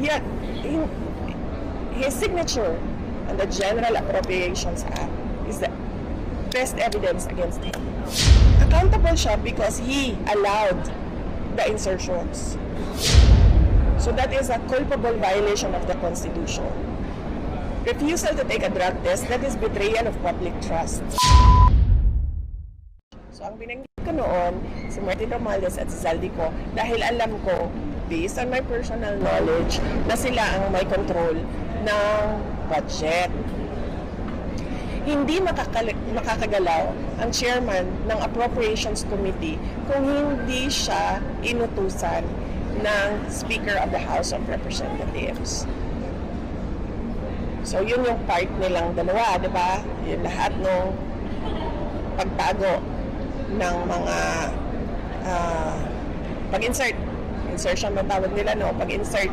Yeah, his signature on the General Appropriations Act is the best evidence against him. Accountable siya because he allowed the insertions. So that is a culpable violation of the Constitution. Refusal to take a drug test, that is betrayal of public trust. So ang binanggit ko noon, si Martin Romualdez at si Zaldico, dahil alam ko, based on my personal knowledge, na sila ang may control ng budget. Hindi makakagalaw ang chairman ng Appropriations Committee kung hindi siya inutusan ng Speaker of the House of Representatives. So yun yung part nilang dalawa, di ba? Yung lahat ng pagtago ng mga pag-insert. Insertion ang tawag nila, no? Pag-insert